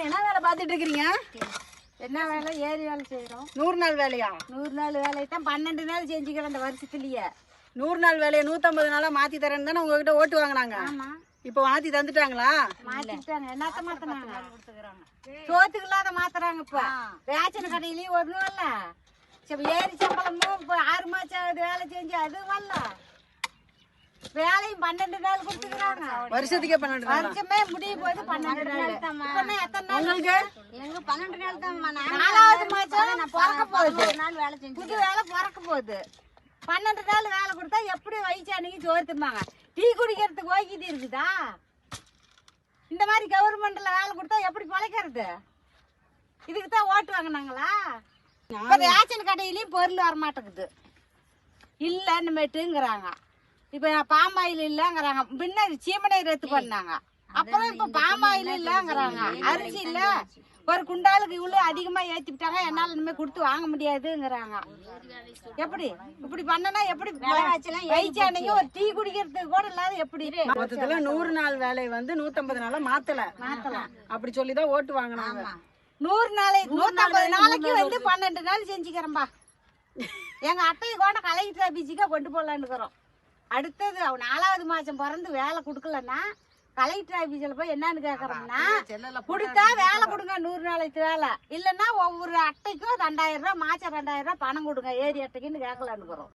என்ன வேலை பார்த்துட்டு இருக்கிறீங்க? என்ன வேலை? ஏரி வேலை செய்யறோம். 100 நாள் வேலையா? 100 நாள் வேலையை தான் 12 நாள் செஞ்சுக்கிறோம் அந்த வருஷத்துலயே. 100 நாள் வேலையை 150 நாளா மாத்தி தரேன்னு தானே உங்ககிட்ட ஓட்டு வாங்கினாங்க. ஆமா, இப்போ மாத்தி தந்துட்டாங்களா? மாத்திட்டாங்க. என்னத்த மாத்தினாங்க? சோத்துக்கு இல்லாத மாத்துறாங்க. இப்ப ரேஷன் கடையிலயும் ஒண்ணும் இல்ல. ஏரி சம்பளமும் இப்ப 6 மாசம் ஆகுது வேலை செஞ்சு அது வரல. வேலையும் 12 நாள் கொடுத்துக்கிறாங்க. வருஷத்துக்கே 12 நாள். வருஷமே முடிய போது 12 நாள். இப்ப எத்தனை நாள்? உங்களுக்கு எங்க 12 நாள் தான். 4வது மாசம் பிறக்க போகுது. புது வேலை பிறக்க போகுது. 12 நாள் வேலை கொடுத்தா எப்படி வயசானிக்கு சோறு திம்பாங்க? டீ குடிக்கிறதுக்கு ஓய்கிட்டு இருக்குதா? இந்த மாதிரி கவர்மெண்ட்ல வேலை கொடுத்தா எப்படி பிழைக்கிறது? இதுக்கு தான் ஓட்டு வாங்கினாங்களா? இப்ப ரேஷன் கடையிலயும் பொருள் வரமாட்டேங்குது. இல்லைன்னுமேட்டுங்கிறாங்க. இப்ப பாமாயில் இல்லங்கிறாங்க. பின்ன சீமனை ரத்து பண்ணாங்க. அப்புறம் இப்ப பாமாயில் இல்லங்கிறாங்க. அரிசி இல்ல, ஒரு குண்டாலுக்கு இவ்வளவு அதிகமா ஏத்தி விட்டாங்க. என்னால இனிமே கொடுத்து வாங்க முடியாதுங்கிறாங்க. எப்படி இப்படி பண்ணனா எப்படி வயிற்றானீங்க? ஒரு டீ குடிக்கிறதுக்கு கூட இல்லாத எப்படி? மொத்தத்துல 100 நாள் வேலை வந்து 150 நாளா மாத்தல. அப்படி சொல்லிதான் ஓட்டு வாங்கினாங்க. 100 நாளைக்கு 150 நாளைக்கு வந்து 12 நாள் செஞ்சுக்கிறேன்பா. எங்க அட்டையை கூட கலெக்டர் ஆபீஸுக்கே கொண்டு போடலான்னு இருக்கிறோம். அடுத்தது 4வது மாசம் பிறந்து வேலை கொடுக்கலன்னா கலெக்டர் ஆபீஸ்ல போய் என்னன்னு கேக்குறோம்னா, கொடுத்தா வேலை கொடுங்க 100 நாளைக்கு வேலை, இல்லைன்னா ஒவ்வொரு அட்டைக்கும் 2000 ரூபாய் மாசம் 2000 ரூபாய் பணம் கொடுங்க ஏரி அட்டைக்குன்னு கேட்கலான்னு இருக்கிறோம்.